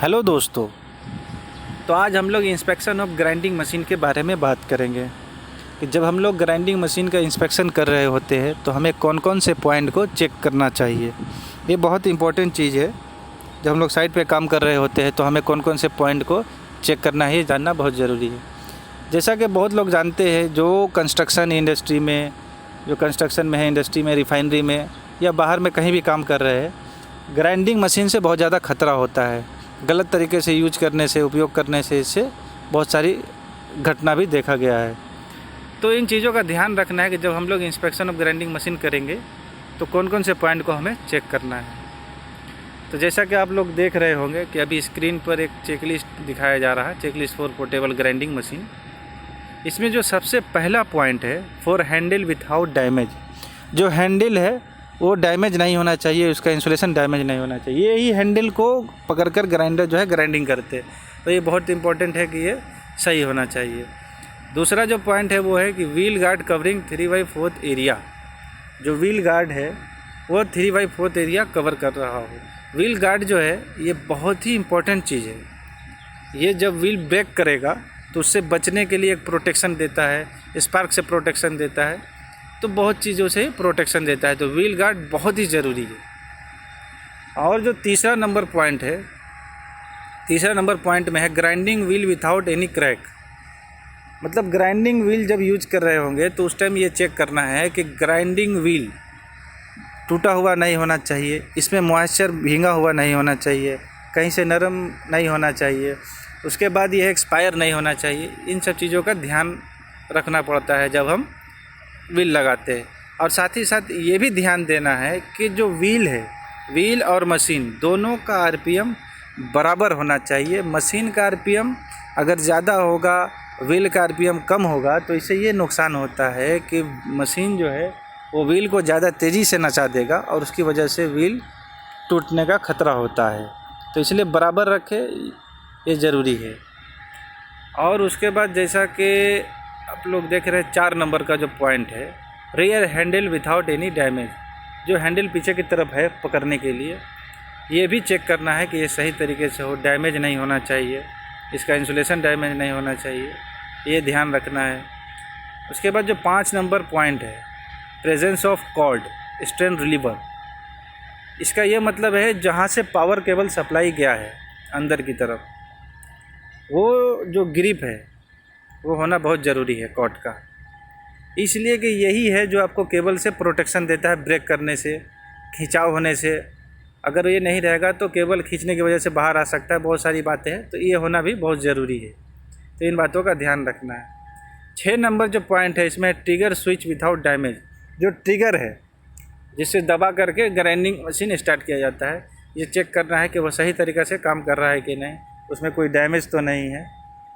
Hello दोस्तों। तो आज हम लोग इंस्पेक्शन ऑफ ग्राइंडिंग मशीन के बारे में बात करेंगे कि जब हम लोग ग्राइंडिंग मशीन का इंस्पेक्शन कर रहे होते हैं तो हमें कौन कौन से पॉइंट को चेक करना चाहिए। ये बहुत इंपॉर्टेंट चीज़ है। जब हम लोग साइट पे काम कर रहे होते हैं तो हमें कौन कौन से पॉइंट को चेक करना है, ये जानना बहुत ज़रूरी है। जैसा कि बहुत लोग जानते हैं, जो कंस्ट्रक्शन में है, इंडस्ट्री में, रिफाइनरी में या बाहर में कहीं भी काम कर रहे हैं, ग्राइंडिंग मशीन से बहुत ज़्यादा ख़तरा होता है। गलत तरीके से यूज करने से, उपयोग करने से इससे बहुत सारी घटना भी देखा गया है। तो इन चीज़ों का ध्यान रखना है कि जब हम लोग इंस्पेक्शन ऑफ ग्राइंडिंग मशीन करेंगे तो कौन कौन से पॉइंट को हमें चेक करना है। तो जैसा कि आप लोग देख रहे होंगे कि अभी स्क्रीन पर एक चेकलिस्ट दिखाया जा रहा है, checklist for portable grinding machine. इसमें जो सबसे पहला पॉइंट है, फॉर हैंडल विथआउट डैमेज। जो हैंडल है वो डैमेज नहीं होना चाहिए, उसका इंसुलेशन डैमेज नहीं होना चाहिए। ये ही हैंडल को पकड़कर ग्राइंडर जो है ग्राइंडिंग करते हैं, तो ये बहुत इंपॉर्टेंट है कि ये सही होना चाहिए। दूसरा जो पॉइंट है वो है कि व्हील गार्ड कवरिंग 3/4 एरिया। जो व्हील गार्ड है वो 3/4 एरिया कवर कर रहा हो। व्हील गार्ड जो है ये बहुत ही इंपॉर्टेंट चीज़ है। ये जब व्हील ब्रेक करेगा तो उससे बचने के लिए एक प्रोटेक्शन देता है, स्पार्क से प्रोटेक्शन देता है, तो बहुत चीज़ों से प्रोटेक्शन देता है। तो व्हील गार्ड बहुत ही ज़रूरी है। और जो तीसरा नंबर पॉइंट में है grinding wheel without any crack. मतलब ग्राइंडिंग व्हील जब यूज कर रहे होंगे तो उस टाइम ये चेक करना है कि ग्राइंडिंग व्हील टूटा हुआ नहीं होना चाहिए, इसमें मॉइस्चर भींगा हुआ नहीं होना चाहिए, कहीं से नरम नहीं होना चाहिए, उसके बाद ये एक्सपायर नहीं होना चाहिए। इन सब चीज़ों का ध्यान रखना पड़ता है जब हम व्हील लगाते हैं। और साथ ही साथ ये भी ध्यान देना है कि जो व्हील है, व्हील और मशीन दोनों का आरपीएम बराबर होना चाहिए। मशीन का आरपीएम अगर ज़्यादा होगा, व्हील का आरपीएम कम होगा, तो इससे ये नुकसान होता है कि मशीन जो है वो व्हील को ज़्यादा तेज़ी से नचा देगा और उसकी वजह से व्हील टूटने का खतरा होता है। तो इसलिए बराबर रखें, ये ज़रूरी है। और उसके बाद जैसा कि आप लोग देख रहे हैं 4 नंबर का जो पॉइंट है, rear handle without any damage. जो हैंडल पीछे की तरफ है पकड़ने के लिए, ये भी चेक करना है कि ये सही तरीके से हो, डैमेज नहीं होना चाहिए, इसका इंसुलेशन डैमेज नहीं होना चाहिए, ये ध्यान रखना है। उसके बाद जो 5 नंबर पॉइंट है, presence of cord strain reliever. इसका ये मतलब है जहाँ से पावर केबल सप्लाई गया है अंदर की तरफ, वो जो ग्रिप है वो होना बहुत ज़रूरी है कॉर्ड का। इसलिए कि यही है जो आपको केबल से प्रोटेक्शन देता है, ब्रेक करने से, खिंचाव होने से। अगर ये नहीं रहेगा तो केबल खींचने की वजह से बाहर आ सकता है, बहुत सारी बातें हैं, तो ये होना भी बहुत ज़रूरी है। तो इन बातों का ध्यान रखना है। 6 नंबर जो पॉइंट है इसमें ट्रिगर स्विच विथआउट डैमेज। जो ट्रिगर है जिससे दबा करके ग्राइंडिंग मशीन स्टार्ट किया जाता है, ये चेक करना है कि वो सही तरीक़े से काम कर रहा है कि नहीं, उसमें कोई डैमेज तो नहीं है।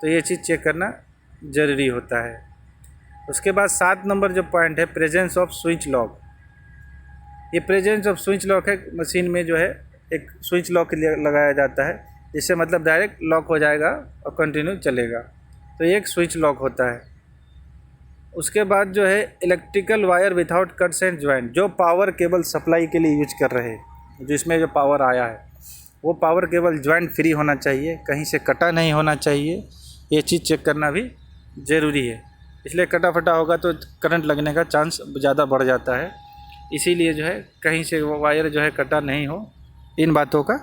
तो ये चीज़ चेक करना ज़रूरी होता है। उसके बाद 7 नंबर जो पॉइंट है, प्रेजेंस ऑफ स्विच लॉक। ये प्रेजेंस ऑफ स्विच लॉक है, मशीन में जो है एक स्विच लॉक लगाया जाता है, जिससे मतलब डायरेक्ट लॉक हो जाएगा और कंटिन्यू चलेगा। तो ये एक स्विच लॉक होता है। उसके बाद जो है electrical wire without cuts and joint. जो पावर केबल सप्लाई के लिए यूज कर रहे हैं, जिसमें जो पावर आया है वो पावर केबल जॉइंट फ्री होना चाहिए, कहीं से कटा नहीं होना चाहिए। ये चीज़ चेक करना भी ज़रूरी है। इसलिए कटा फटा होगा तो करंट लगने का चांस ज़्यादा बढ़ जाता है। इसीलिए जो है कहीं से वो वायर जो है कटा नहीं हो, इन बातों का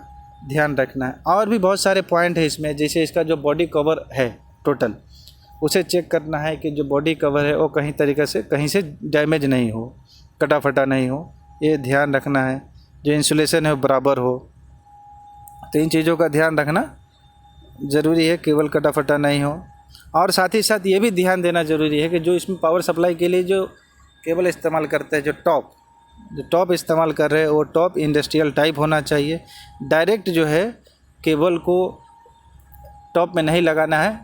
ध्यान रखना है। और भी बहुत सारे पॉइंट है इसमें, जैसे इसका जो बॉडी कवर है टोटल, उसे चेक करना है कि जो बॉडी कवर है वो कहीं तरीके से कहीं से डैमेज नहीं हो, कटा फटा नहीं हो, ये ध्यान रखना है। जो इंसुलेशन है वो बराबर हो। तो इन चीज़ों का ध्यान रखना ज़रूरी है, केवल कटा फटा नहीं हो। और साथ ही साथ ये भी ध्यान देना ज़रूरी है कि जो इसमें पावर सप्लाई के लिए जो केबल इस्तेमाल करते हैं, जो टॉप इस्तेमाल कर रहे हैं, वो टॉप इंडस्ट्रियल टाइप होना चाहिए। डायरेक्ट जो है केबल को टॉप में नहीं लगाना है,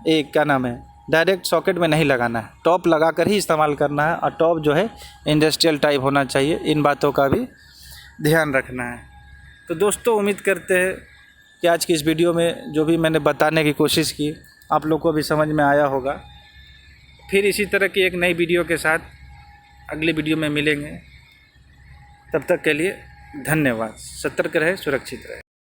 डायरेक्ट सॉकेट में नहीं लगाना है, टॉप लगा कर ही इस्तेमाल करना है। और टॉप जो है इंडस्ट्रियल टाइप होना चाहिए। इन बातों का भी ध्यान रखना है। तो दोस्तों, उम्मीद करते हैं कि आज की इस वीडियो में जो भी मैंने बताने की कोशिश की आप लोग को भी समझ में आया होगा। फिर इसी तरह की एक नई वीडियो के साथ अगली वीडियो में मिलेंगे। तब तक के लिए धन्यवाद। सतर्क रहे, सुरक्षित रहे।